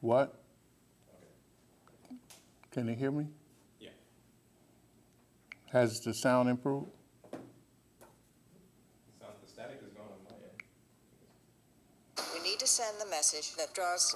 What? Okay. Can you hear me? Yeah. Has the sound improved? The static is gone on my end. You need to send the message that draws.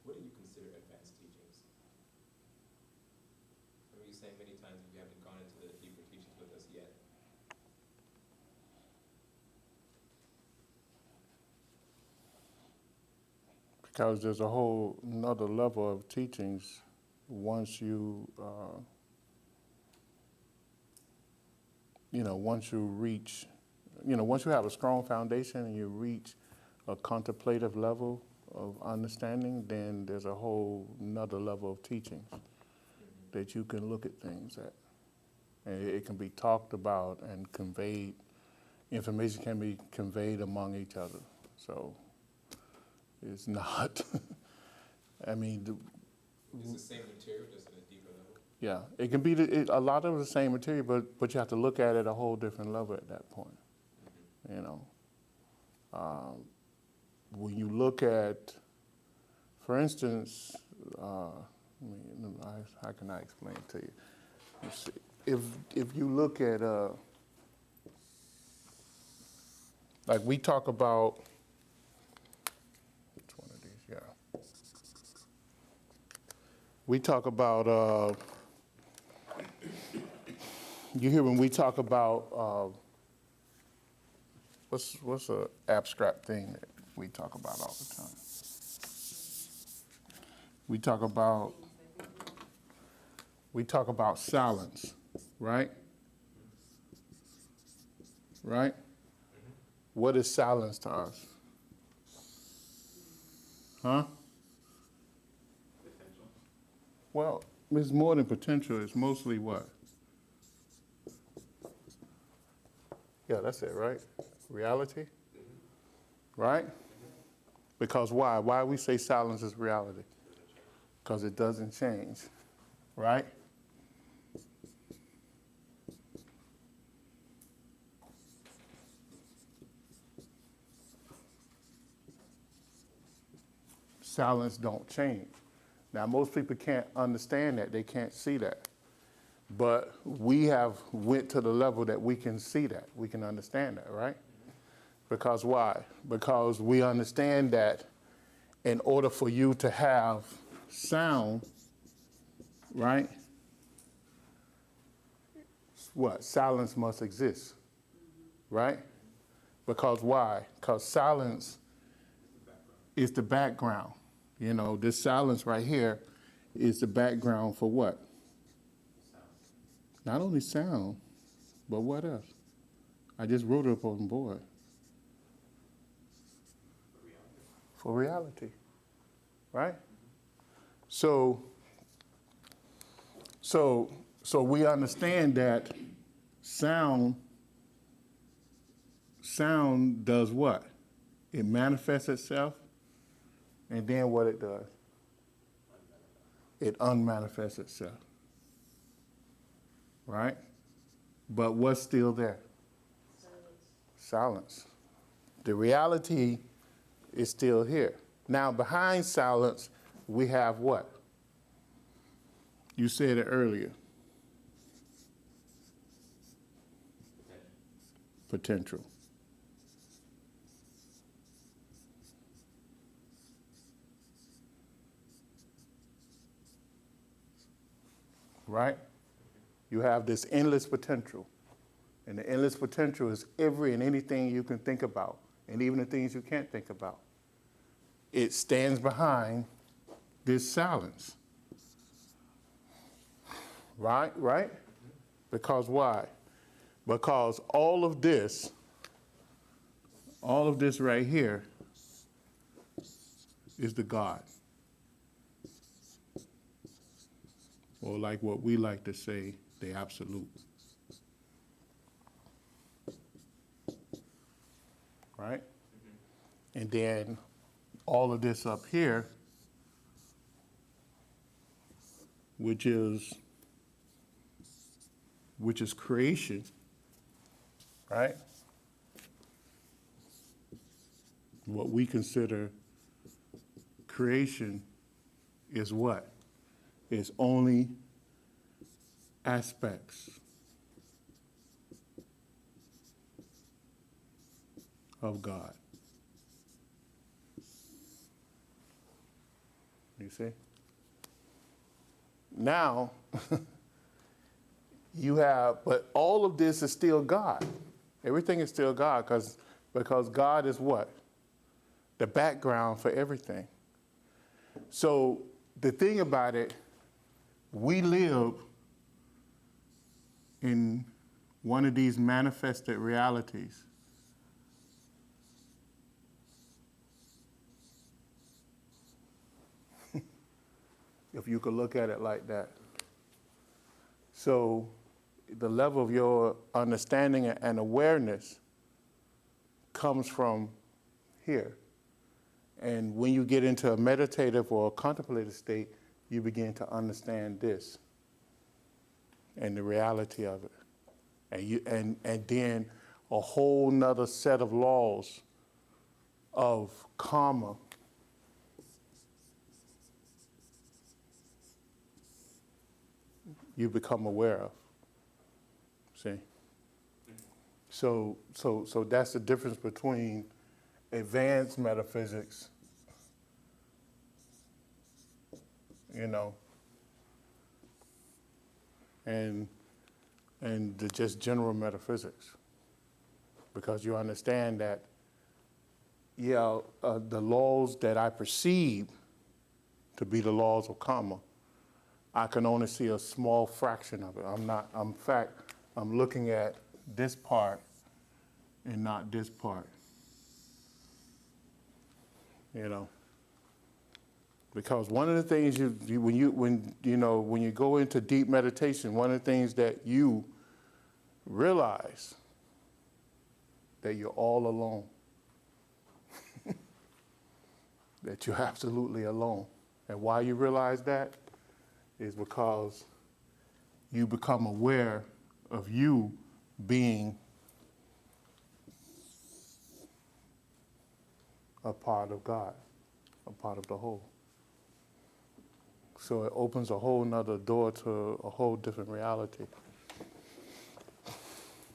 What do you consider advanced teachings? I remember you saying many times you haven't gone into the deeper teachings with us yet. Because there's a whole another level of teachings once you, once you reach, once you have a strong foundation and you reach a contemplative level of understanding, then there's a whole another level of teachings that you can look at things at. And it can be talked about and conveyed, information can be conveyed among each other. So it's not, I mean, It's the same material, just at a deeper level? yeah, it can be a lot of the same material, but you have to look at it at a whole different level at that point. When you look at, for instance, how can I explain it to you? You see, if you look at, like we talk about, which one of these? Yeah. We talk about, you hear when we talk about, what's a abstract thing that we talk about all the time? We talk about silence, right? Right? What is silence to us? Huh? Potential. Well, it's more than potential. It's mostly what? Yeah, that's it, right? Reality? Right? Because why? Why we say silence is reality? Because it doesn't change, right? Silence don't change. Now, most people can't understand that. They can't see that. But we have went to the level that we can see that. We can understand that, right? Because why? Because we understand that in order for you to have sound, right? What? Silence must exist, right? Because why? Because silence is the background. This silence right here is the background for what? Not only sound, but what else? I just wrote it up on the board. For reality, right? So we understand that sound does what? It manifests itself, and then what it does? It unmanifests itself, right? But what's still there? Silence. The reality is still here. Now, behind silence, we have what? You said it earlier. Potential. right? You have this endless potential. And the endless potential is every and anything you can think about, and even the things you can't think about. It stands behind this silence. Right? Because why? Because all of this right here is the God. Or like what we like to say, the absolute. Right? And then all of this up here, which is creation, right? What we consider creation is what? Is only aspects of God. You see? Now, you have, but all of this is still God. Everything is still God because God is what? The background for everything. So the thing about it, we live in one of these manifested realities. If you could look at it like that. So the level of your understanding and awareness comes from here. And when you get into a meditative or a contemplative state, you begin to understand this and the reality of it. And then a whole nother set of laws of karma you become aware of. See? So that's the difference between advanced metaphysics, and the just general metaphysics. Because you understand that, the laws that I perceive to be the laws of karma, I can only see a small fraction of it. I'm looking at this part and not this part. Because one of the things when you go into deep meditation, one of the things that you realize that you're all alone. That you're absolutely alone. And why you realize that is because you become aware of you being a part of God, a part of the whole. So it opens a whole nother door to a whole different reality.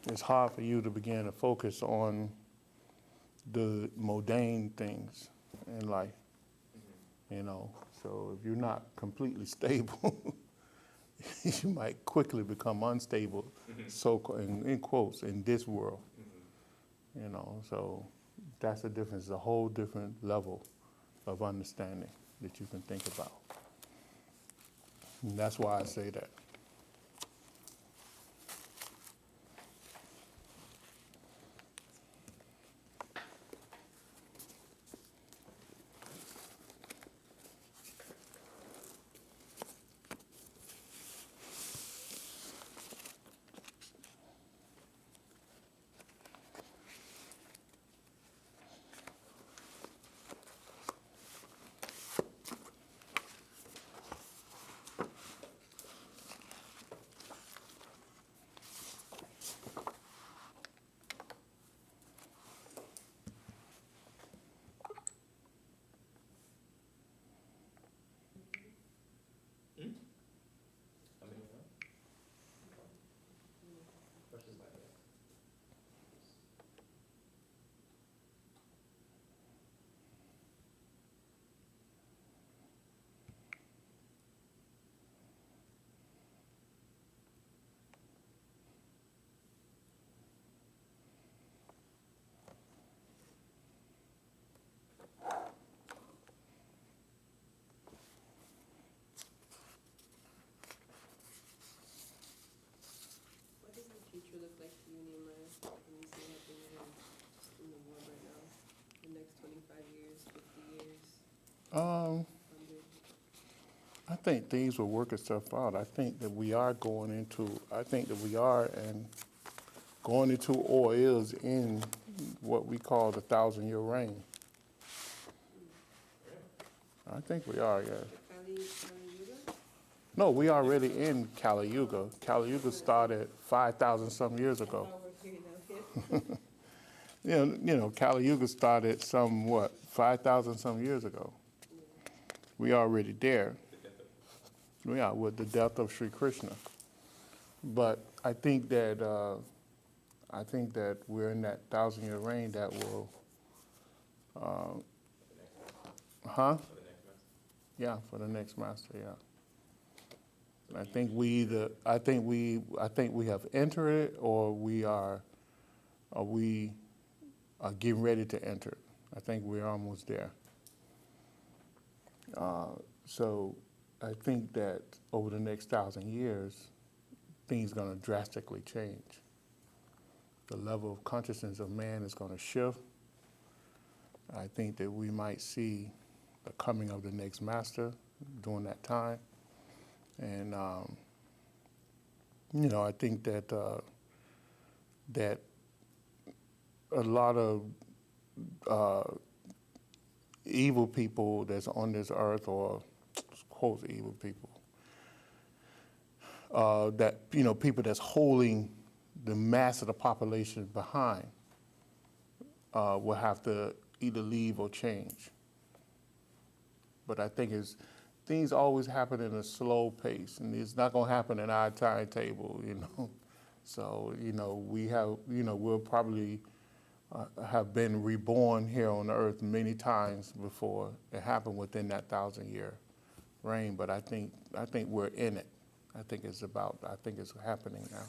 It's hard for you to begin to focus on the mundane things in life, So if you're not completely stable, you might quickly become unstable, so in quotes, in this world. So that's the difference, a whole different level of understanding that you can think about. And that's why I say that. Um, I think things will work itself out. I think that we are going into, or is in what we call the 1,000-year reign. I think we are, yeah. No, we already in Kali Yuga. Kali Yuga started 5,000 some years ago. Kali Yuga started 5,000 some years ago. We already there. We are with the death of Sri Krishna. But I think that we're in that 1,000-year reign that will, huh? Yeah, for the next master, yeah. I think we have entered it, or we are getting ready to enter it. I think we're almost there. So I think that over the next 1,000 years, things are going to drastically change. The level of consciousness of man is going to shift. I think that we might see the coming of the next master during that time. And, I think that that a lot of evil people that's on this earth, or quote evil people, that people that's holding the mass of the population behind will have to either leave or change. But I think things always happen in a slow pace, and it's not going to happen in our timetable, So, we'll probably have been reborn here on earth many times before it happened within that 1,000-year reign. But I think we're in it. I think it's happening now.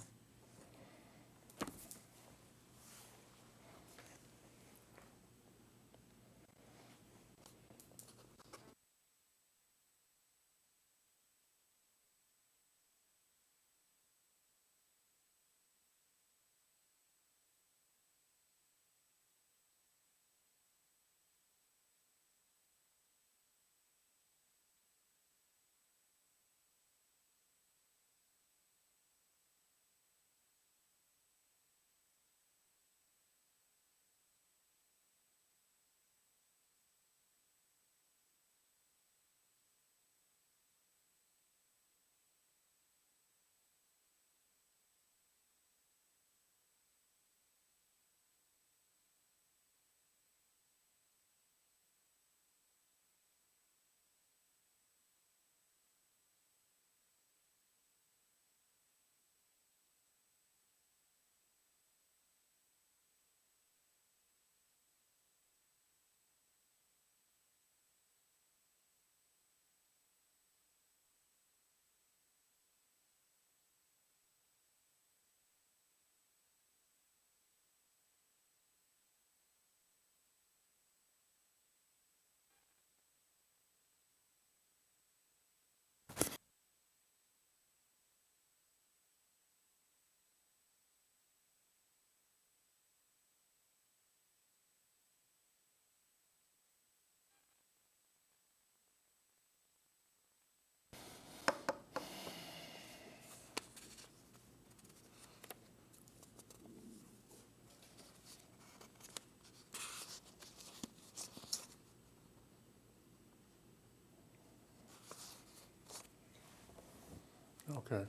Okay.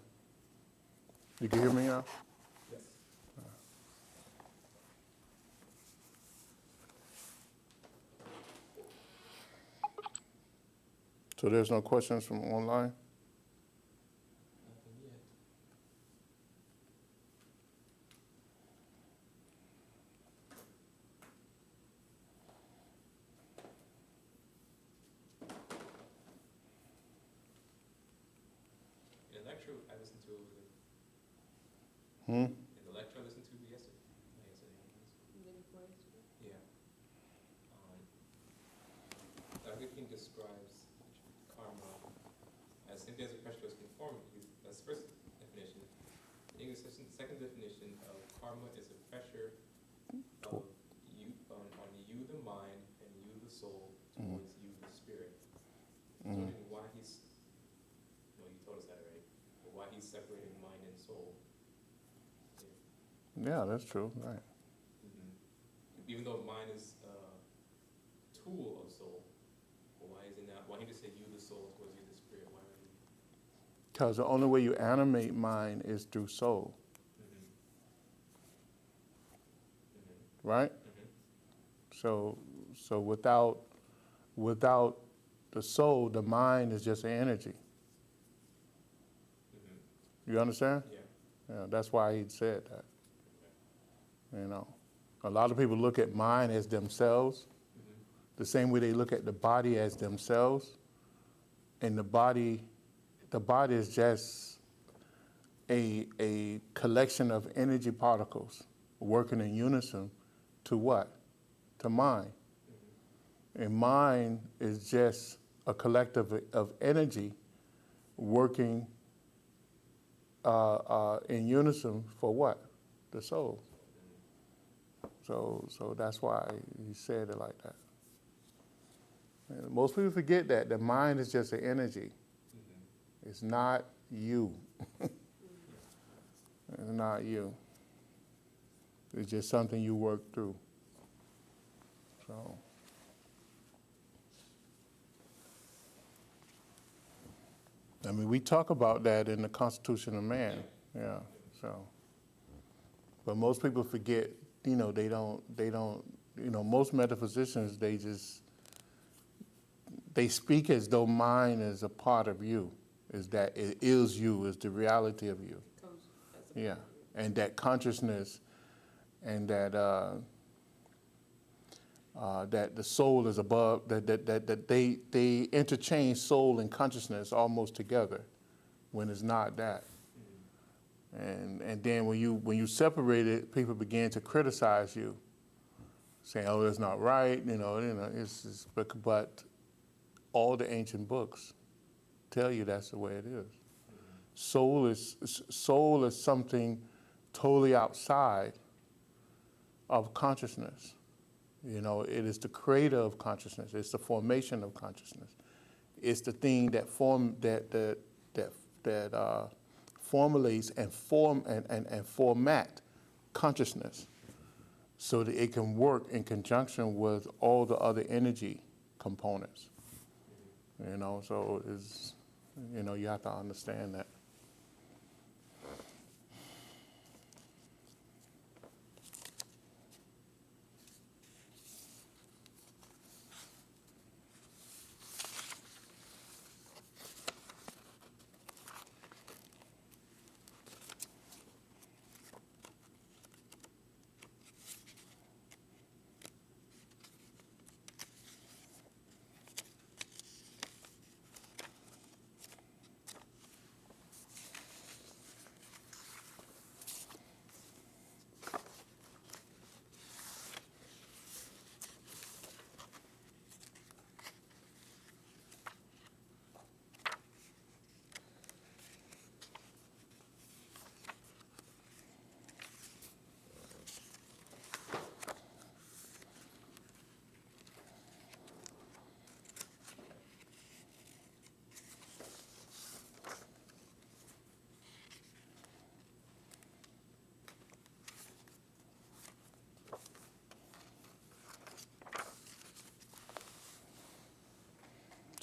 You can hear me now? Yes. So there's no questions from online? Nothing yet. In the lecture I listened to over the Hmm? in the lecture I listened to yesterday. Not yesterday. Yeah. Dr. King describes karma as simply as a pressure towards conformity. That's the first definition. The English second definition of karma is a pressure of you on you, the mind, and you, the soul, wondering why he's, well, you told us that already, but why he's separating mind and soul. Yeah, that's true, right. Even though mind is a tool of soul, but why isn't that, why he just say you the soul towards you the spirit, why would he? Because the only way you animate mind is through soul, right? So without the soul, the mind is just an energy. You understand? Yeah, that's why he said that. You know, a lot of people look at mind as themselves, the same way they look at the body as themselves, and the body is just a collection of energy particles working in unison to what? To mind. And mind is just a collective of energy working in unison for what? The soul. So that's why he said it like that. And most people forget that the mind is just an energy. It's not you. It's not you. It's just something you work through. So. I mean, we talk about that in the Constitution of Man, yeah, so. But most people forget, they don't, most metaphysicians, they speak as though mind is a part of you, is that it is you, is the reality of you. Yeah, and that consciousness and that that the soul is above, that they interchange soul and consciousness almost together when it's not that. And then when you separate it, people begin to criticize you, saying, oh, that's not right, but all the ancient books tell you that's the way it is. Soul is something totally outside of consciousness. It is the creator of consciousness. It's the formation of consciousness. It's the thing that formulates and format consciousness so that it can work in conjunction with all the other energy components. So it's, you have to understand that.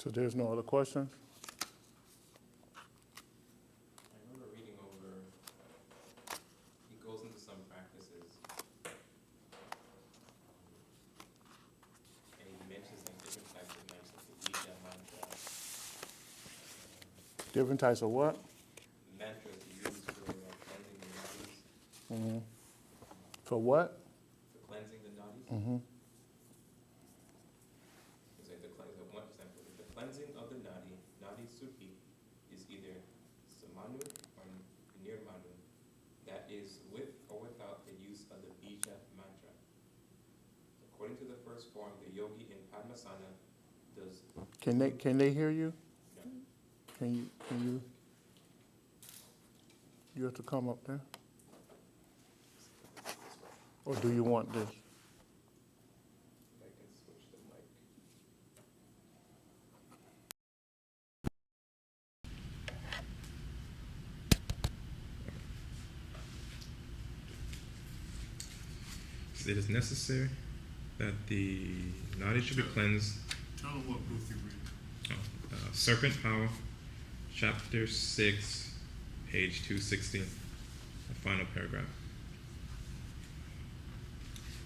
So there's no other questions? I remember reading over, he goes into some practices, and he mentions like different types of mantras, like the Bija mantra. Different types of what? Mantras used for cleansing the nadis. For what? For cleansing the nadis. It's like one example. The cleansing of the nadi suki, is either samanu or nirmanu. That is with or without the use of the bija mantra. According to the first form, the yogi in Padmasana does. Can they hear you? No. Can you? You have to come up there? Or do you want this? It is necessary that the nadi should be cleansed. Tell them what book you read. Serpent Power, Chapter 6, page 216, the final paragraph.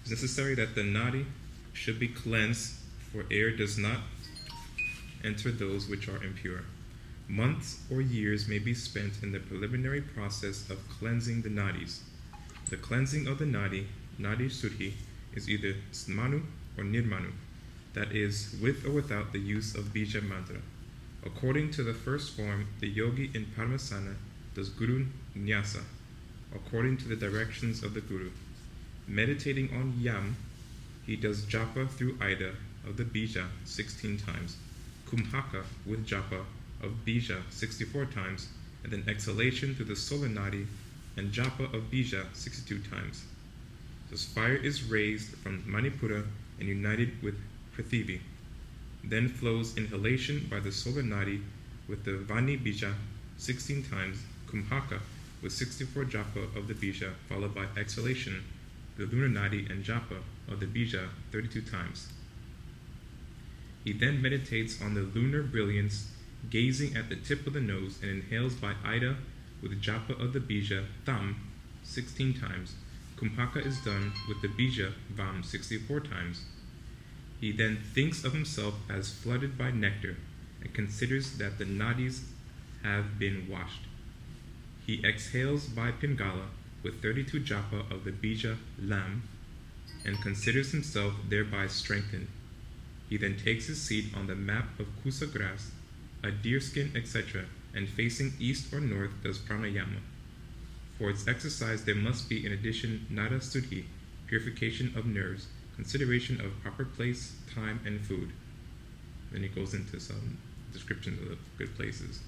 It's necessary that the nadi should be cleansed, for air does not enter those which are impure. Months or years may be spent in the preliminary process of cleansing the nadis. The cleansing of the nadi suddhi, is either smanu or nirmanu, that is, with or without the use of bija mantra. According to the first form, the yogi in Parmasana does guru nyasa, according to the directions of the guru. Meditating on yam, he does japa through Ida of the bija 16 times, kumhaka with japa of bija 64 times, and then exhalation through the solar nadi and japa of bija 62 times. This fire is raised from Manipura and united with Prithivi. Then flows inhalation by the solar nadi with the Vani bija 16 times, Kumhaka with 64 japa of the bija, followed by exhalation, the lunar nadi and japa of the bija 32 times. He then meditates on the lunar brilliance, gazing at the tip of the nose, and inhales by Ida with japa of the bija Tham 16 times. Kumhaka is done with the bija Vam 64 times. He then thinks of himself as flooded by nectar and considers that the nadis have been washed. He exhales by Pingala with 32 japa of the bija Lam and considers himself thereby strengthened. He then takes his seat on the map of kusa grass, a deerskin, etc., and facing east or north does pranayama. For its exercise there must be in addition nada suddhi, purification of nerves, consideration of proper place, time, and food. Then he goes into some descriptions of the good places.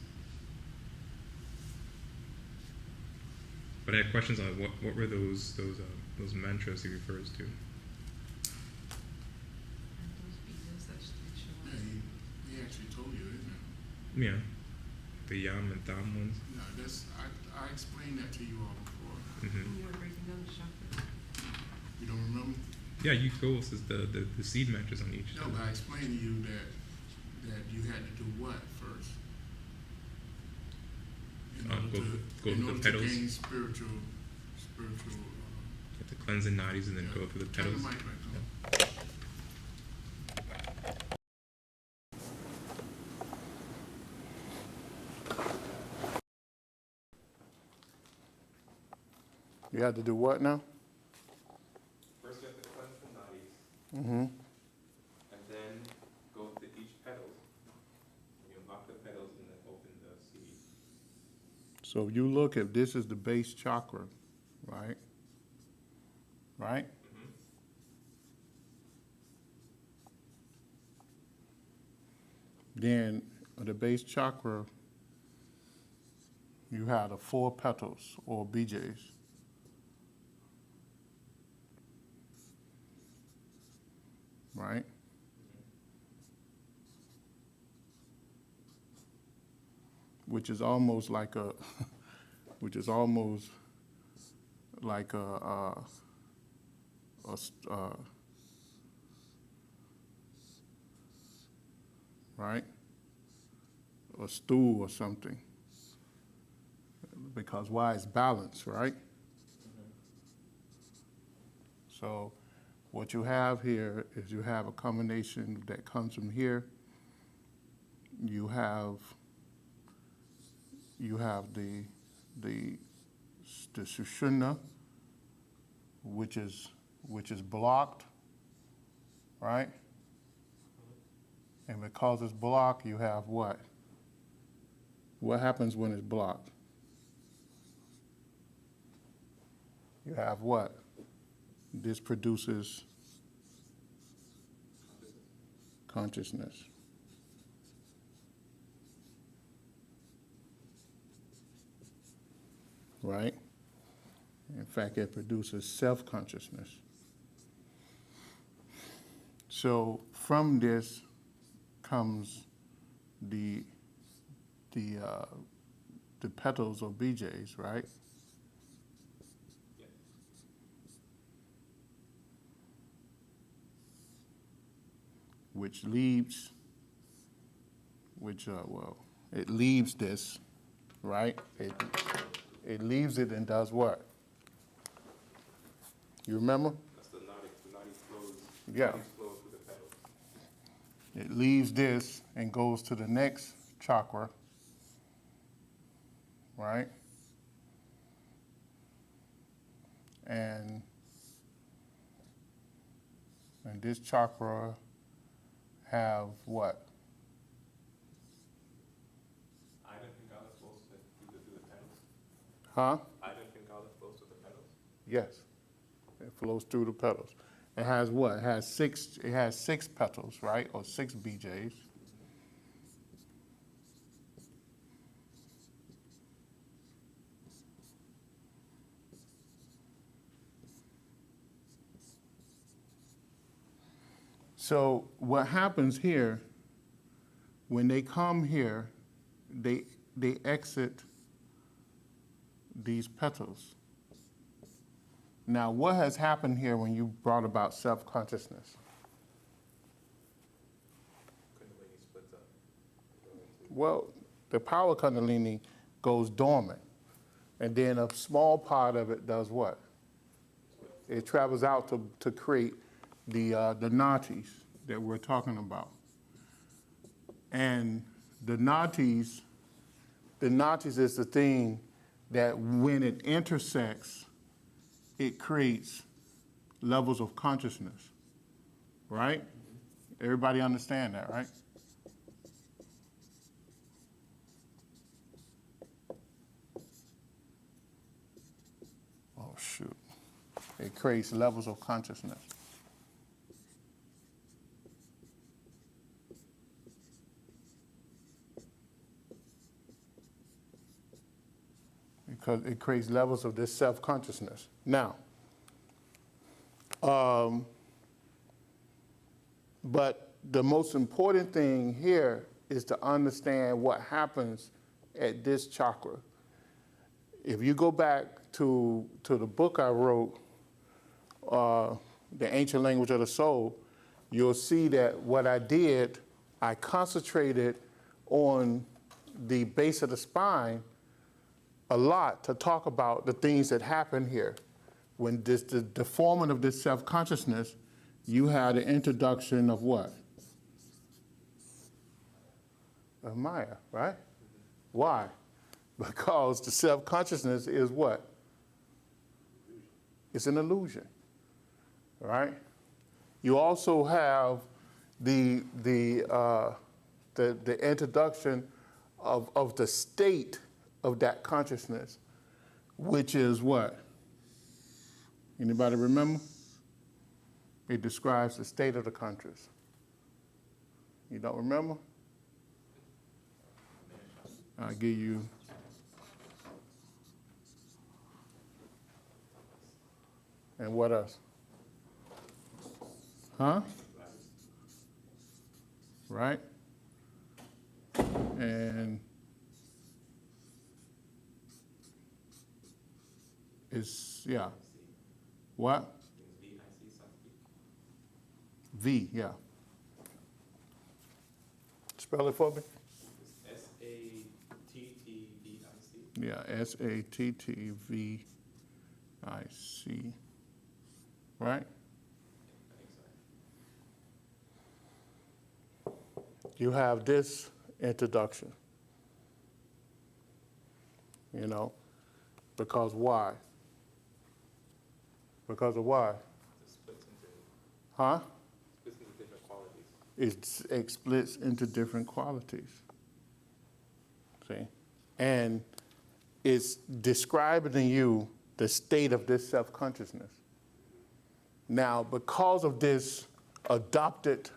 But I had questions on what were those mantras he refers to. Yeah, he actually told you, isn't it? Yeah, the yam and tham ones. No, I explained that to you all before. Mm-hmm. You were breaking down the chakra. You don't remember? Yeah, you go with the seed mantras on each. No, but I explained to you that you had to do what first? In order to petals. gain spiritual. You have to cleanse the nadis and then go through the Turn petals. the mic back on. You had to do what now? First you have to cleanse the nadis, Mm-hmm. and then go to each petal. You unlock the petals and then open the seed. So you look at this is the base chakra, right? Right? Mm-hmm. Then the base chakra, you have the 4 petals or BJs. Right? Which is almost like a, right? A stool or something. Because why? It's balanced, right? So what you have here is you have a combination that comes from here. You have the Sushumna, which is blocked, right? And because it's blocked, you have what? What happens when it's blocked? You have what? This produces consciousness. Right? In fact, it produces self-consciousness. So from this comes the petals or BJs, right? Yeah. which leaves, it leaves this, right? It leaves it and does what? You remember? That's the nadi flows. Yeah. Nadis flow through the petals. It leaves this and goes to the next chakra, right? And this chakra have what? Ida Pingala flows through the petals. Huh? Ida Pingala flows through the petals. Yes. It flows through the petals. It has what? It has six petals, right? Or 6 BJs. So what happens here, when they come here, they exit these petals. Now, what has happened here when you brought about self-consciousness? Kundalini splits up. Well, the power Kundalini goes dormant, and then a small part of it does what? It travels out to create the nadis that we're talking about. And the nadis is the thing that when it intersects, it creates levels of consciousness, right? Everybody understand that, right? Oh, shoot. It creates levels of consciousness. Because it creates levels of this self-consciousness. Now, but the most important thing here is to understand what happens at this chakra. If you go back to the book I wrote, The Ancient Language of the Soul, you'll see that what I did, I concentrated on the base of the spine a lot to talk about the things that happen here. When the forming of this self-consciousness, you had an introduction of what? Of Maya, right? Why? Because the self-consciousness is what? It's an illusion, right? You also have the introduction of the state of that consciousness, which is what? Anybody remember? It describes the state of the conscious. You don't remember? I'll give you. And what else? Huh? Right? And it's, yeah. What? V, yeah. Spell it for me. S-A-T-T-V-I-C. Yeah, S-A-T-T-V-I-C. Right? You have this introduction. You know, because why? Because of why? It splits into, Huh? splits into different qualities. It splits into different qualities. See? And it's describing to you the state of this self-consciousness. Now, because of this adopted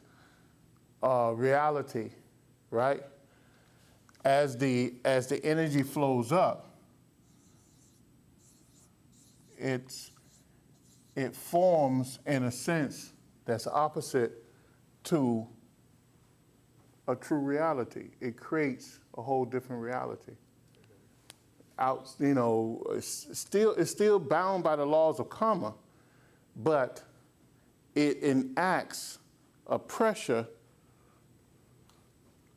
reality, right? As the energy flows up, it forms in a sense that's opposite to a true reality. It creates a whole different reality. It's still bound by the laws of karma, but it enacts a pressure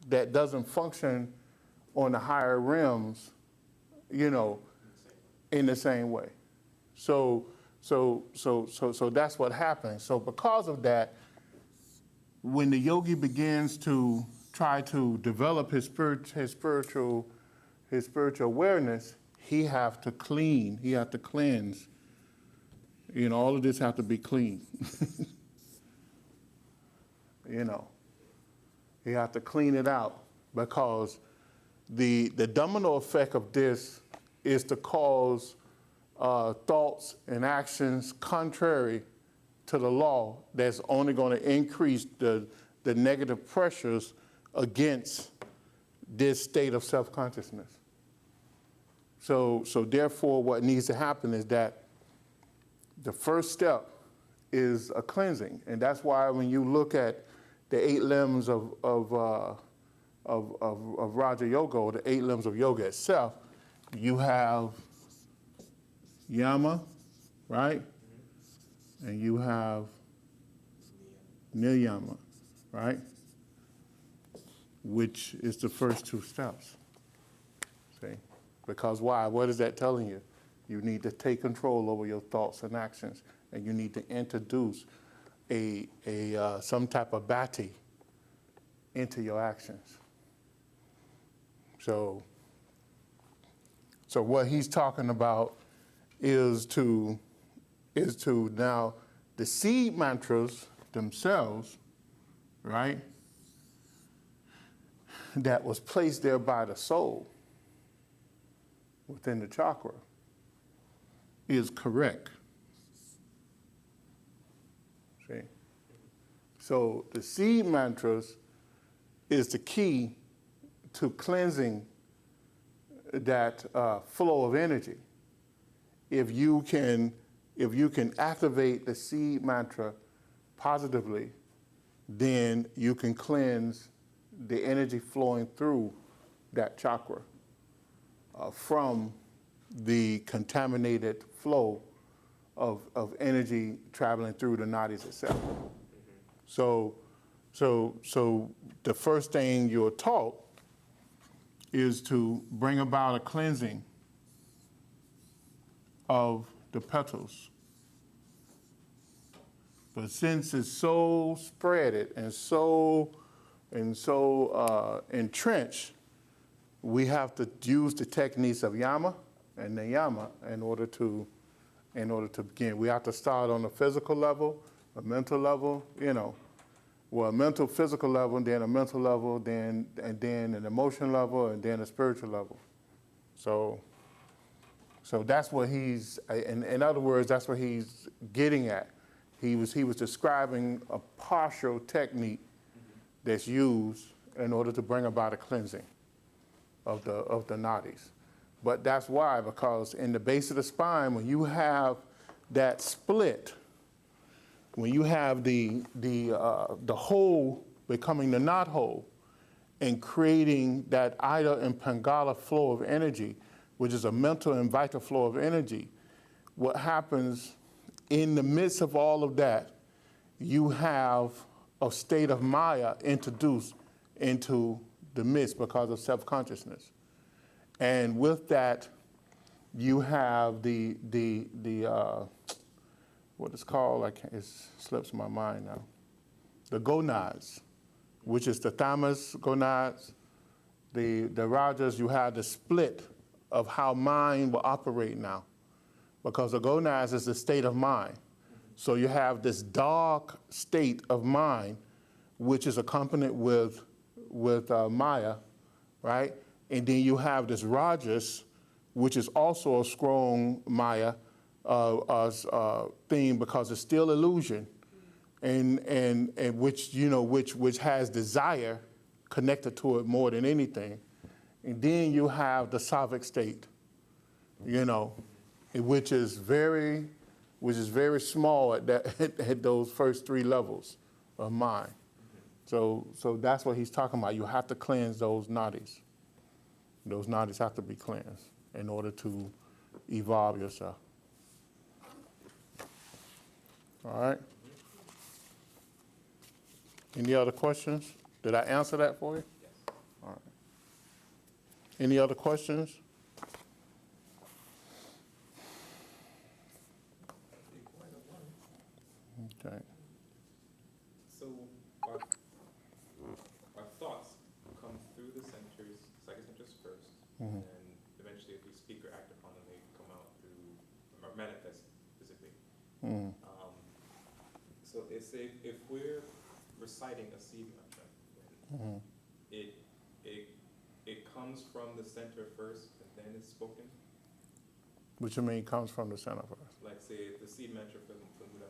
that doesn't function on the higher realms, you know, in the same way. So that's what happens. So because of that, when the yogi begins to try to develop his spiritual awareness, he have to clean, he have to cleanse. You know, all of this have to be clean. You know, he have to clean it out, because the domino effect of this is to cause thoughts and actions contrary to the law that's only going to increase the negative pressures against this state of self-consciousness. So therefore, what needs to happen is that the first step is a cleansing, and that's why when you look at the 8 limbs of Raja Yoga, or the 8 limbs of yoga itself, you have yama, right? And you have niyama, right? Which is the first 2 steps. See? Because why? What is that telling you? You need to take control over your thoughts and actions, and you need to introduce some type of bhakti into your actions. So what he's talking about is to now the seed mantras themselves, right? That was placed there by the soul within the chakra is correct. See? So the seed mantras is the key to cleansing that flow of energy. If you can activate the seed mantra positively, then you can cleanse the energy flowing through that chakra from the contaminated flow of energy traveling through the nadis itself. So the first thing you're taught is to bring about a cleansing of the petals. But since it's so spreaded and so entrenched, we have to use the techniques of yama and niyama in order to begin. We have to start on a physical level, a mental level, you know. Well, a mental, physical level, and then a mental level, then an emotional level, and then a spiritual level. So that's what he's, in other words, that's what he's getting at. He was describing a partial technique that's used in order to bring about a cleansing of the nadis. But that's why, because in the base of the spine, when you have that split, when you have the whole becoming the not whole, and creating that Ida and Pingala flow of energy, which is a mental and vital flow of energy, what happens in the midst of all of that, you have a state of Maya introduced into the midst because of self-consciousness. And with that, you have the what it's called, it slips my mind now, the gonads, which is the tamas gonads, the rajas. You have the split of how mind will operate now, because the gonads is the state of mind. So you have this dark state of mind, which is accompanied with Maya, right? And then you have this rajas, which is also a strong Maya theme, because it's still illusion, and which which has desire connected to it more than anything. And then you have the sattvic state, which is very small at those first 3 levels of mind. So that's what he's talking about. You have to cleanse those nadis. Those nadis have to be cleansed in order to evolve yourself. All right? Any other questions? Did I answer that for you? Yes. Any other questions? Okay. So our thoughts come through the centers, psychic centers first, and eventually if we speak or act upon them, they come out through, or manifest physically. So it's if we're reciting a seed mantra, it comes from the center first and then it's spoken. Which you mean comes from the center first? Like say the seed mantra from Mudra.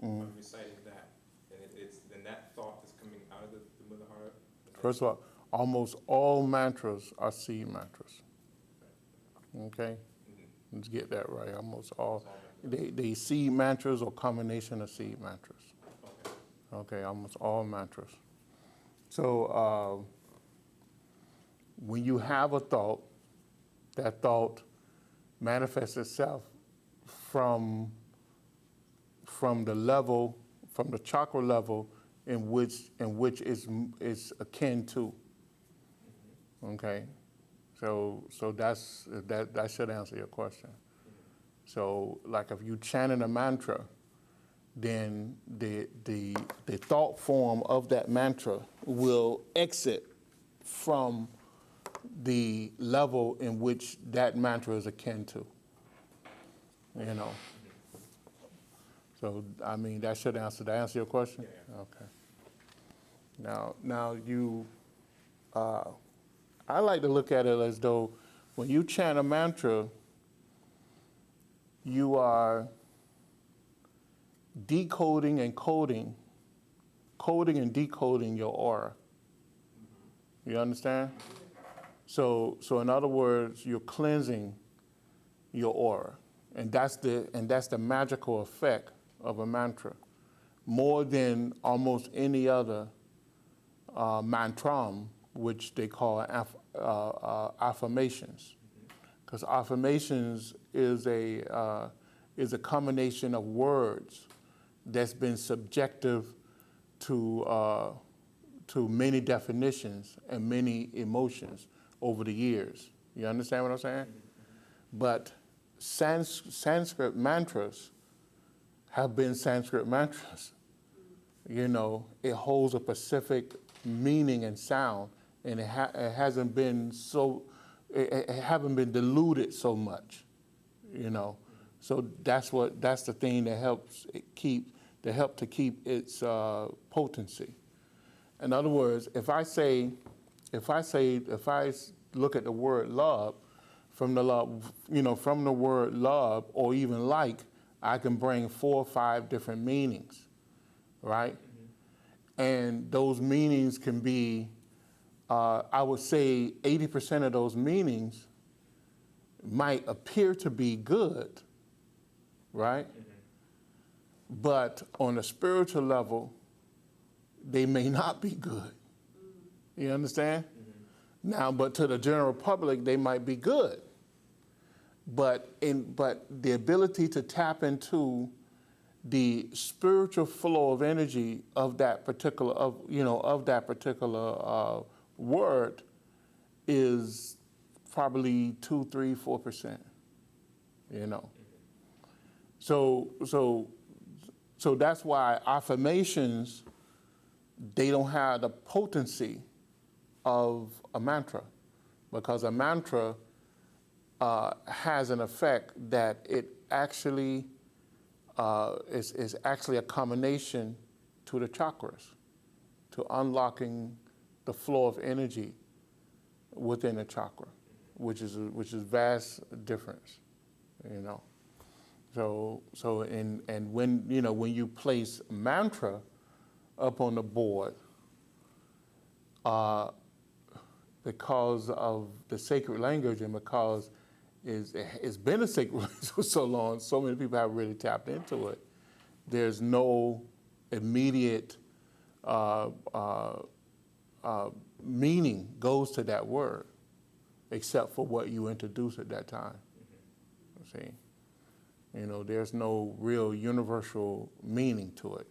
I'm reciting that, and then that thought is coming out of the Mudra. First of all, almost all mantras are seed mantras. Okay? Let's get that right. Almost all. They seed mantras or combination of seed mantras. Okay, almost all mantras. So when you have a thought, that thought manifests itself from the level, from the chakra level in which is akin to. Okay, so that should answer your question. So like if you chanting a mantra, then the thought form of that mantra will exit from the level in which that mantra is akin to. You know. So I mean that should answer your question? Yeah. Okay. Now you I like to look at it as though when you chant a mantra, you are decoding and coding and decoding your aura. You understand? So in other words, you're cleansing your aura, and that's the magical effect of a mantra, more than almost any other mantram, which they call affirmations, because affirmations is a combination of words that's been subjective to many definitions and many emotions over the years. You understand what I'm saying? But Sanskrit mantras have been Sanskrit mantras. You know, it holds a specific meaning and sound, and it hasn't been it haven't been diluted so much. You know, so that's the thing that helps keep its potency. In other words, if I look at the word love, from the word love or even like, I can bring 4 or 5 different meanings, right? And those meanings can be, I would say 80% of those meanings might appear to be good, right? But on a spiritual level, they may not be good. You understand? Now, but to the general public, they might be good. But the ability to tap into the spiritual flow of energy of that particular word is probably 2, 3, 4%. You know. So that's why affirmations, they don't have the potency of a mantra, because a mantra has an effect that it actually is actually a combination to the chakras, to unlocking the flow of energy within a chakra, which is vast difference, you know. So when you place mantra up on the board, because of the sacred language and because it's been a sacred language for so long, so many people have really tapped into it. There's no immediate meaning goes to that word, except for what you introduce at that time. See, you know, there's no real universal meaning to it.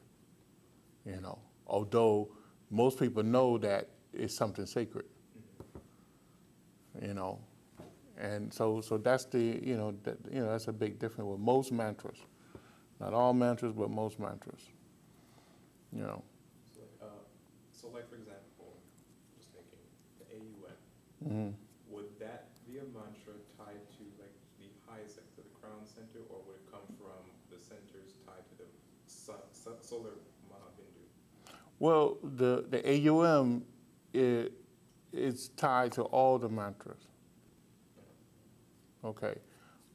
You know, although most people know that it's something sacred. you know. And so that's the, that's a big difference with most mantras. Not all mantras, but most mantras, you know. So like for example, just thinking, the AUM, Mm-hmm. would that be a mantra tied to like the highest, like to the crown center, or would it come from the centers tied to the solar Mahabindu? Well, the AUM is tied to all the mantras. Okay,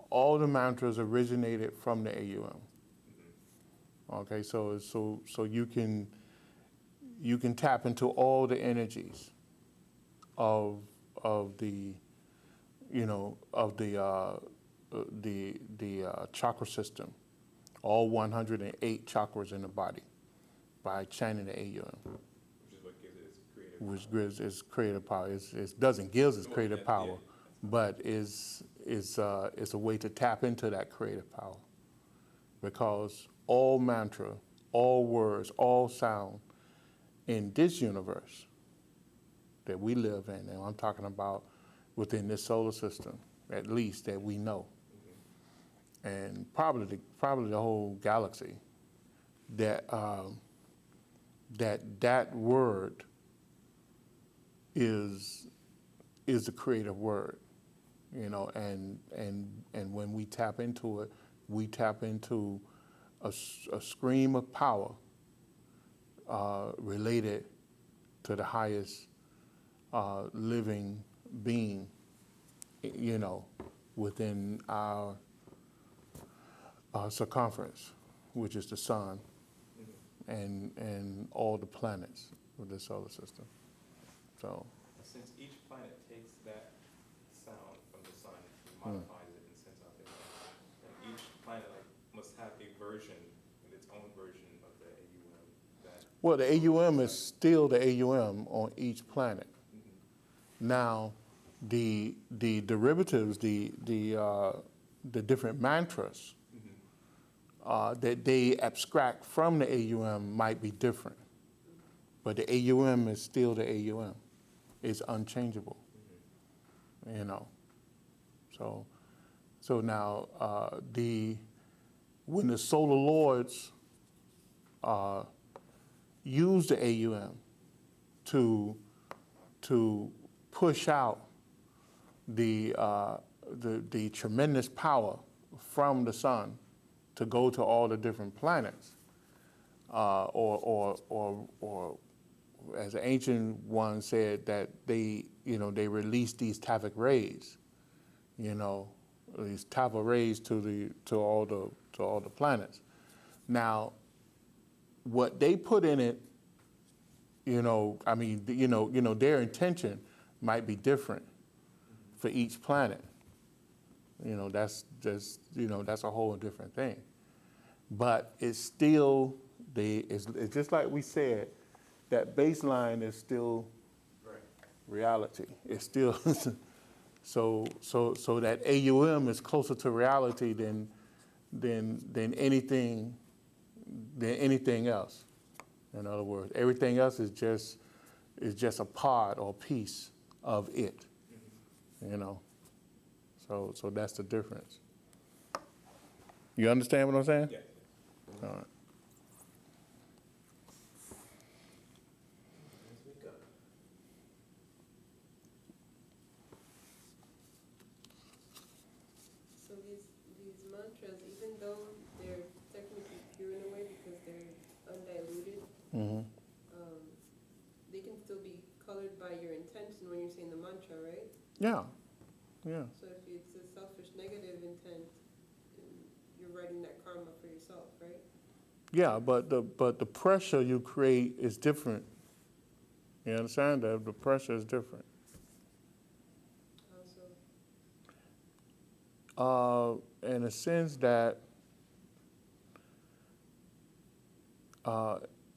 all the mantras originated from the AUM. Okay, so you can tap into all the energies of the chakra system, all 108 chakras in the body by chanting the AUM. Which is what gives it its creative Which power. gives its creative power. It doesn't give its Well, creative yeah, power, yeah. but is a way to tap into that creative power. Because all mantra, all words, all sound in this universe that we live in, and I'm talking about within this solar system, at least that we know, and probably the whole galaxy, that that word is the creative word, and when we tap into it, we tap into a stream of power related to the highest living being, within our circumference, which is the sun, and all the planets of the solar system. So. Since each planet takes that sound from the sun and modifies it and sends out their sound, and each planet must have a version, its own version of the AUM. Well, the AUM is still the AUM on each planet. Now, the derivatives, the different mantras that they abstract from the AUM might be different, but the AUM is still the AUM. It's unchangeable, So now when the solar lords use the AUM to push out the tremendous power from the sun to go to all the different planets, or as the ancient one said, that they release these Tavic rays, these Tava rays to all the planets. Now, what they put in it, their intention might be different for each planet. That's a whole different thing. But it's still it's just like we said, that baseline is still reality. It's still so that AUM is closer to reality than anything else. In other words, everything else is just a part or piece of it. So that's the difference. You understand what I'm saying? Yeah. All right. So these mantras, even though they're technically pure in a way because they're undiluted, they can still be colored by your intention when you're saying the mantra, right? Yeah. So if it's a selfish negative intent, you're writing that karma for yourself, right? Yeah, but the pressure you create is different. You understand that? The pressure is different. Also, In a sense that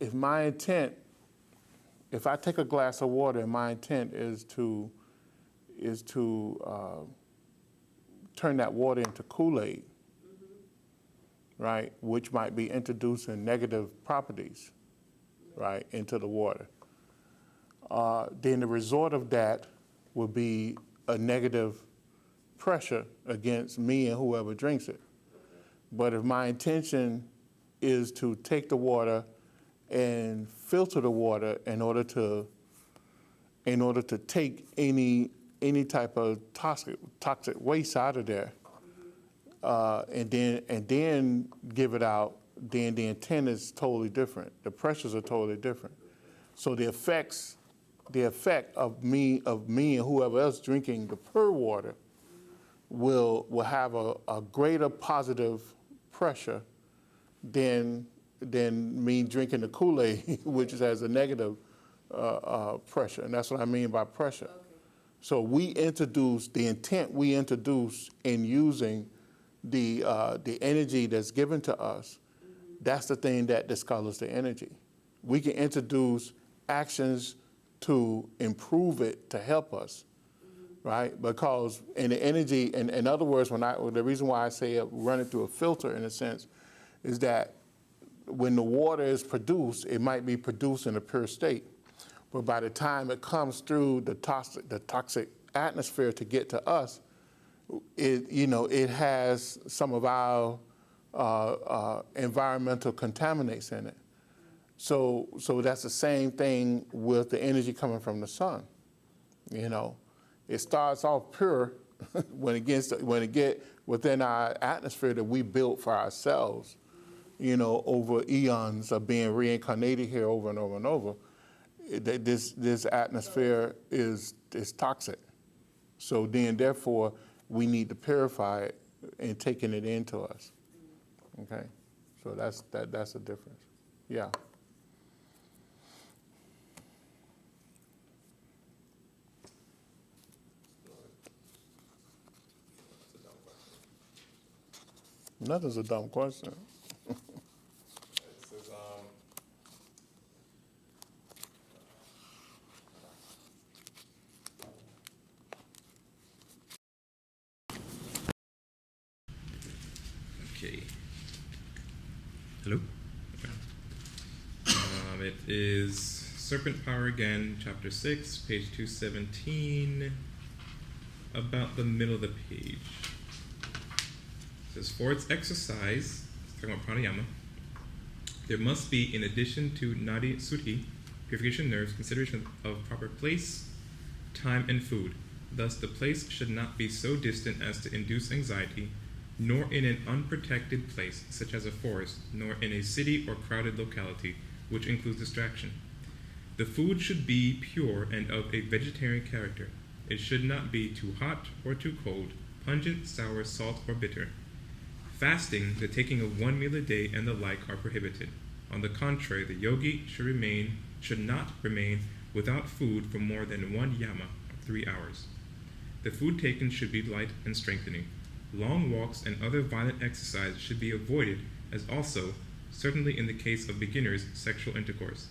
if my intent, if I take a glass of water and my intent is to turn that water into Kool-Aid, right, which might be introducing negative properties, right, into the water, then the result of that will be a negative pressure against me and whoever drinks it. But if my intention is to take the water and filter the water in order to take any type of toxic waste out of there, and then give it out, then the intent is totally different. The pressures are totally different. So the effect of me and whoever else drinking the pure water will have a greater positive pressure than me drinking the Kool-Aid, which has a negative pressure, and that's what I mean by pressure. Okay. So the intent we introduce in using the energy that's given to us, that's the thing that discolors the energy. We can introduce actions to improve it, to help us, right? Because in the energy, in other words, the reason why I say run it through a filter in a sense is that when the water is produced, it might be produced in a pure state. But by the time it comes through the toxic atmosphere to get to us, it has some of our environmental contaminants in it. So that's the same thing with the energy coming from the sun. It starts off pure when it get within our atmosphere that we built for ourselves, over eons of being reincarnated here over and over and over. This atmosphere is toxic. So then, therefore, we need to purify it and taking it into us. Okay, so that's the difference. Yeah. Nothing's a dumb question. It says, okay. Hello? Okay. It is Serpent Power again, chapter 6, page 217, about the middle of the page. It says, for its exercise, it's talking about pranayama, there must be, in addition to nadi suddhi, purification nerves, consideration of proper place, time, and food. Thus, the place should not be so distant as to induce anxiety, nor in an unprotected place, such as a forest, nor in a city or crowded locality, which includes distraction. The food should be pure and of a vegetarian character. It should not be too hot or too cold, pungent, sour, salt, or bitter. Fasting, the taking of one meal a day, and the like are prohibited. On the contrary, the yogi should not remain without food for more than 1 yama, 3 hours. The food taken should be light and strengthening. Long walks and other violent exercise should be avoided, as also, certainly in the case of beginners, sexual intercourse.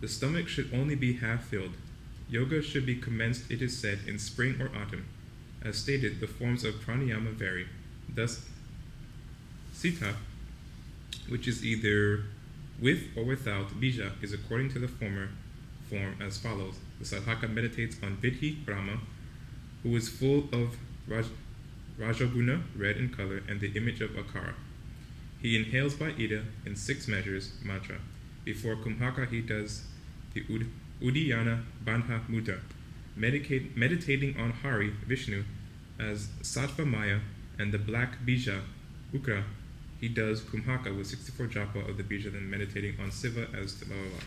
The stomach should only be half filled. Yoga should be commenced, it is said, in spring or autumn. As stated, the forms of pranayama vary. Thus, Sita, which is either with or without bija, is according to the former form as follows. The sadhaka meditates on Vidhi Brahma, who is full of Rajoguna, red in color, and the image of Akara. He inhales by Ida in 6 measures, mantra. Before Kumhaka, he does the Udiyana Bandha Mudra, meditating on Hari, Vishnu, as Sattva Maya, and the black bija, Ukra. He does Kumhaka with 64 japa of the bija, then meditating on Siva as blah, blah, blah.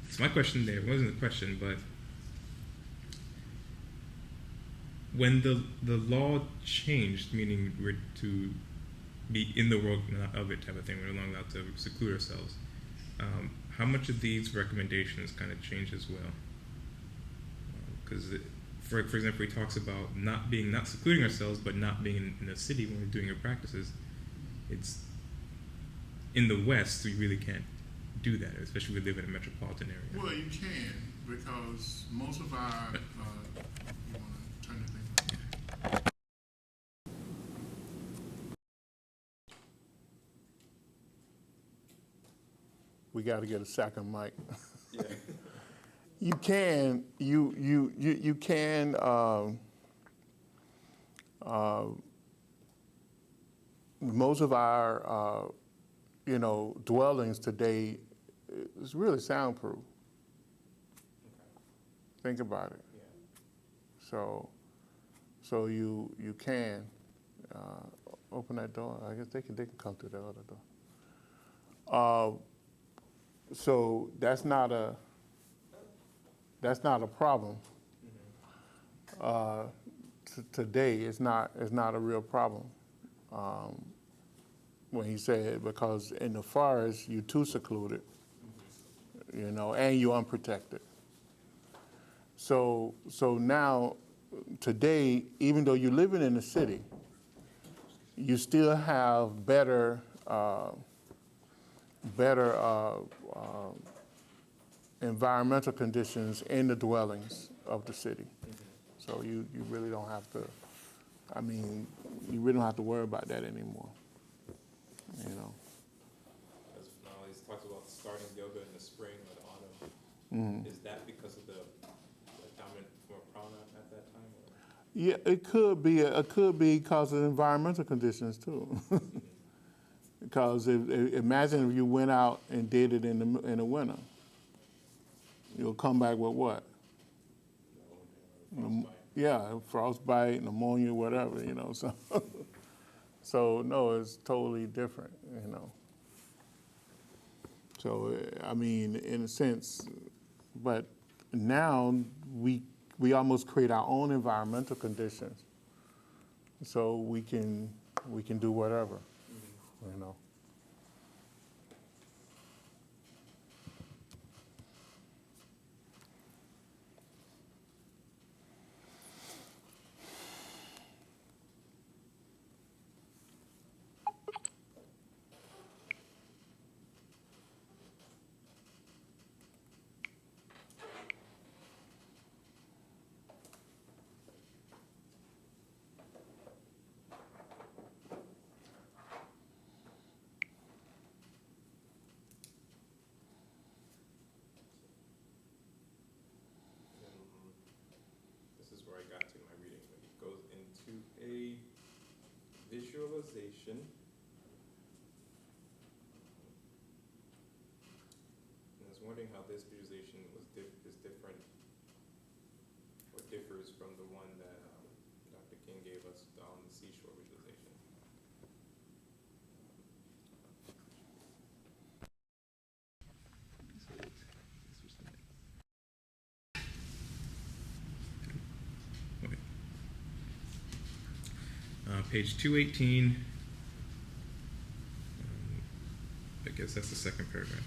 So my question there wasn't a question, but when the law changed, meaning we're to be in the world, not of it type of thing, we're no longer allowed to seclude ourselves, how much of these recommendations kind of change as well? Because, for example, he talks about not secluding ourselves, but not being in a city when we're doing our practices. It's in the West, we really can't do that, especially if we live in a metropolitan area. Well, you can, because most of our, you want to turn the thing on? We got to get a second mic. Yeah. You can most of our dwellings today is really soundproof. Okay. Think about it. Yeah. So you can open that door. I guess they can come through that other door. So that's not a problem. Today it's not a real problem. When he said, because in the forest you're too secluded, and you're unprotected. So now, today, even though you're living in the city, you still have better environmental conditions in the dwellings of the city. So you really don't have to, you really don't have to worry about that anymore. As Finale talks about starting yoga in the spring or the autumn, is that because of the dominant form of prana at that time? Or? Yeah, it could be because of environmental conditions too. Because imagine if you went out and did it in the winter, you'll come back with what? Frostbite. Yeah, frostbite, pneumonia, whatever, So, so no, it's totally different, So in a sense, but now we almost create our own environmental conditions, so we can do whatever, This is where I got to in my reading. It goes into a visualization. And I was wondering how this visualization is different, or differs from the one that Dr. King gave us on the seashore visualization. Page 218, I guess that's the second paragraph.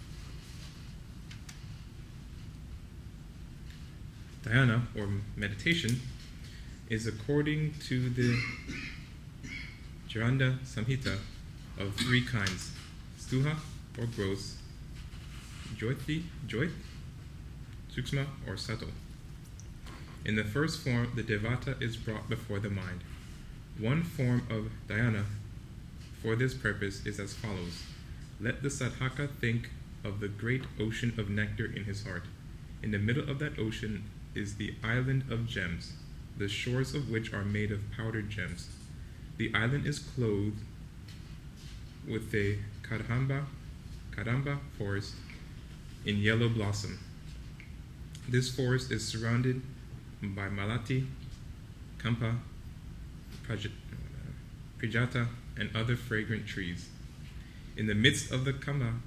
Dhyana, or meditation, is according to the Jnana Samhita of three kinds: stuha, or gross; jyoti, suksma, or subtle. In the first form, the devata is brought before the mind. One form of dhyana for this purpose is as follows. Let the sadhaka think of the great ocean of nectar in his heart. In the middle of that ocean is the island of gems, the shores of which are made of powdered gems. The island is clothed with a kadamba forest in yellow blossom. This forest is surrounded by malati, kampa, prijata, and other fragrant trees. In the midst of the kadamba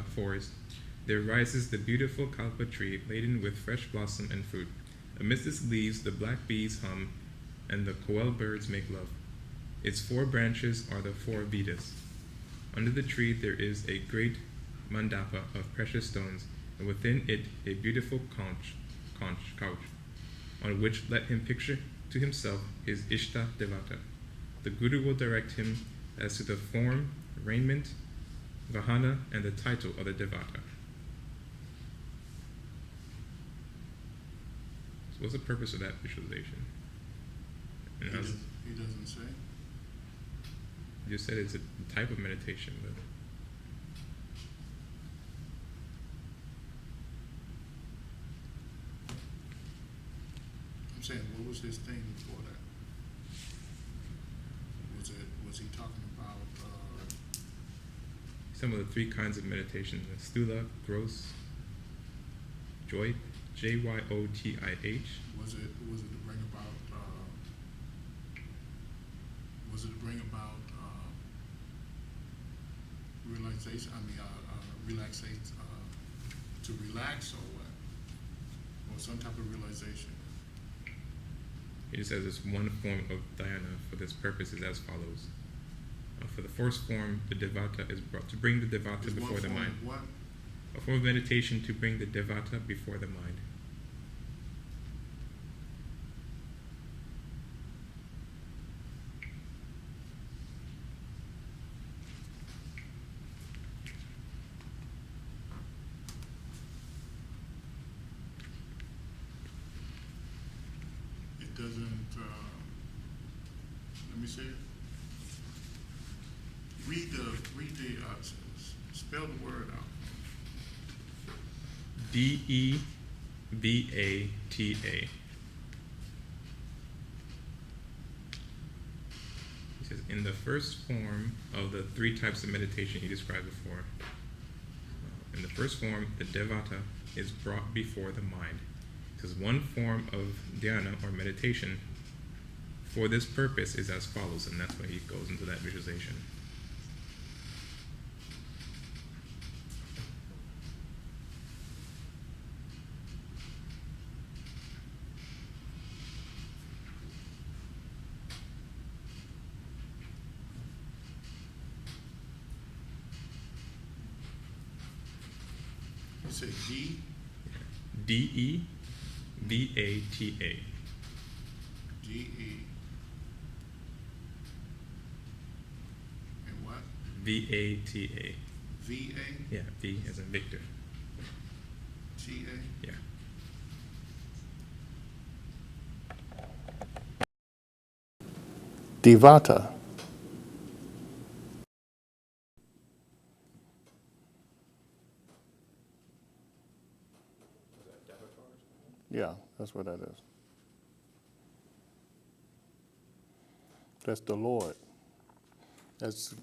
forest, there rises the beautiful kalpa tree laden with fresh blossom and fruit. Amidst its leaves, the black bees hum, and the koel birds make love. Its 4 branches are the 4 Vedas. Under the tree there is a great mandapa of precious stones, and within it a beautiful couch, on which let him picture to himself his Ishta Devata. The Guru will direct him as to the form, raiment, vahana, and the title of the Devata. So what's the purpose of that visualization? And He doesn't say. You said it's a type of meditation, but saying, what was his thing before that? Was he talking about, Some of the three kinds of meditation: the stula, gross, joy, J-Y-O-T-I-H. was it to bring about, realization, to relax or what? Or some type of realization? He just says it's one form of dhyana for this purpose is as follows. For the first form, the devata is brought to bring the devata before the mind. What? A form of meditation to bring the devata before the mind. It doesn't, let me see it. Spell the word out. D-E-V-A-T-A. He says, in the first form of the three types of meditation he described before, in the first form, the devata is brought before the mind. He says, one form of dhyana or meditation for this purpose is as follows, and that's why he goes into that visualization. You say D? D-E-V-A-T-A. D-E. And what? V-A-T-A. V-A? Yeah, V as in Victor. T-A? Yeah. Devata. Yeah, that's what that is. That's the Lord. That's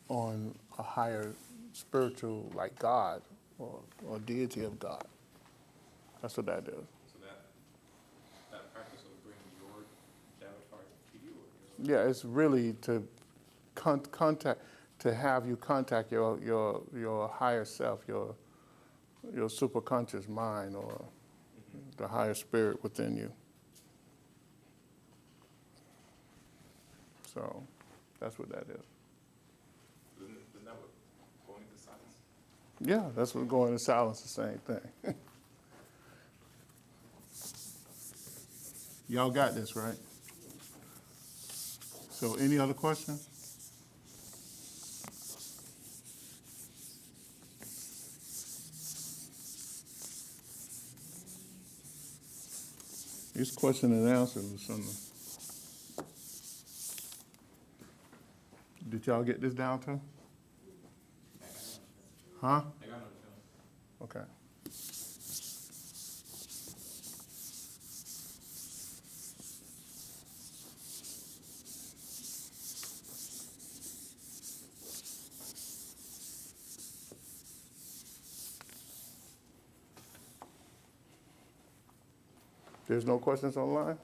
on a higher spiritual, like God or deity of God. That's what that is. So that practice will bring your avatar to you? Or Yeah, it's really to contact, to have you contact your higher self, your superconscious mind, or the higher spirit within you. So that's what that is. Isn't that what going into silence? Yeah, that's what going into silence is the same thing. Y'all got this, right? So any other questions? This question and answer was something. Did y'all get this down too? Huh? I got another feeling. Okay. There's no questions online?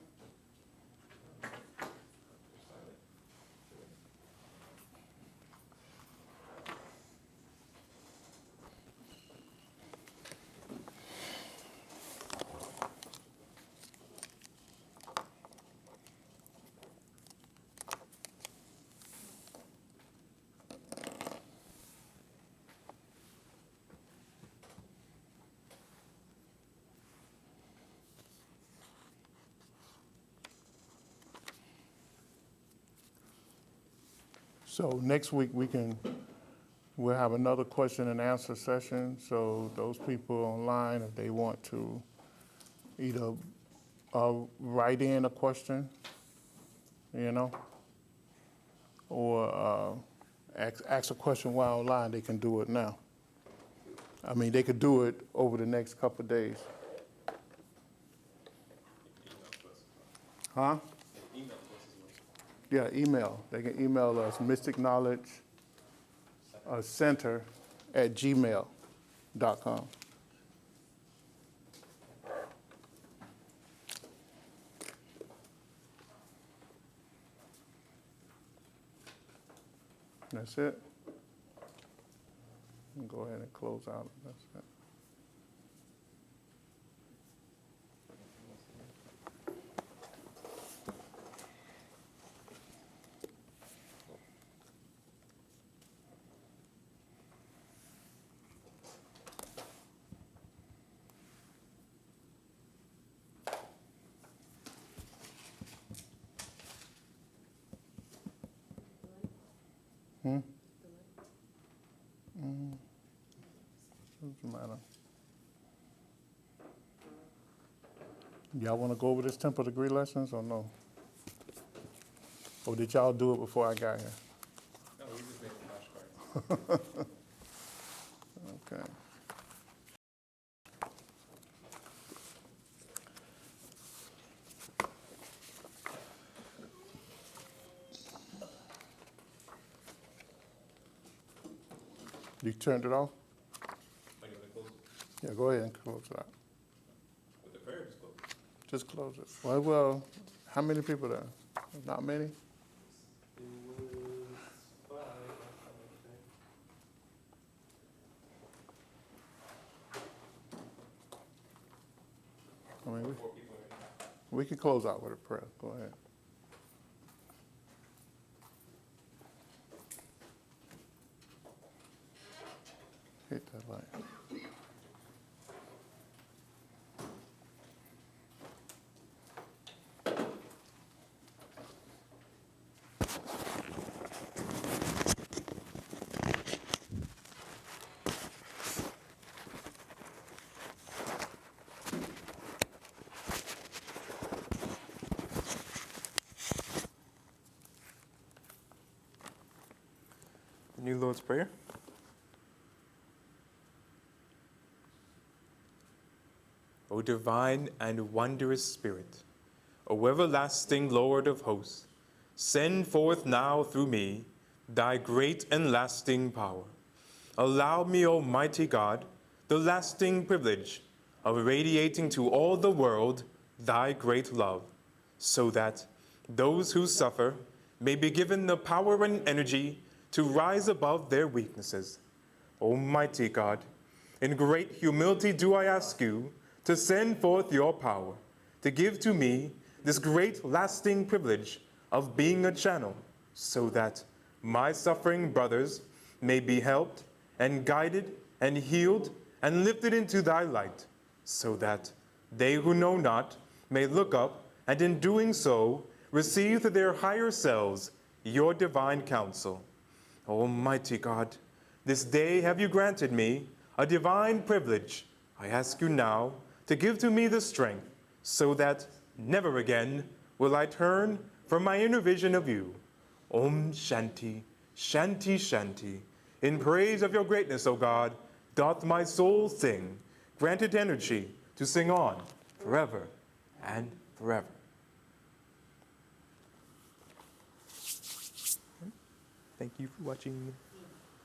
So next week we'll have another question and answer session. So those people online, if they want to either write in a question, or ask a question while online, they can do it now. I mean, they could do it over the next couple of days. Huh? Email to us as well. Yeah, email. They can email us mysticknowledge center@gmail.com. That's it. Go ahead and close out. That's it. Doesn't matter. Y'all want to go over this temple degree lessons or no? Or did y'all do it before I got here? No, we just made flashcards. Okay. You turned it off? Like, if I close, Yeah, go ahead and close it out. with the prayer, just close. Just close it. Well, how many people there? Not many? It was 5, I mean, 4 people in there. we could close out with a prayer. Go ahead. Hit that light. The New Lord's Prayer. O divine and wondrous Spirit, O everlasting Lord of hosts, send forth now through me thy great and lasting power. Allow me, Almighty God, the lasting privilege of radiating to all the world thy great love, so that those who suffer may be given the power and energy to rise above their weaknesses. Almighty God, in great humility do I ask you to send forth your power, to give to me this great lasting privilege of being a channel, so that my suffering brothers may be helped and guided and healed and lifted into thy light, so that they who know not may look up and in doing so receive to their higher selves your divine counsel. Almighty God, this day have you granted me a divine privilege. I ask you now to give to me the strength so that never again will I turn from my inner vision of you. Om Shanti, Shanti, Shanti. In praise of your greatness, O God, doth my soul sing. Grant it energy to sing on forever and forever. Thank you for watching.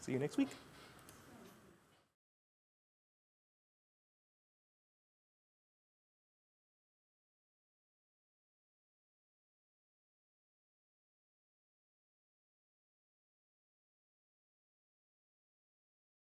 See you next week.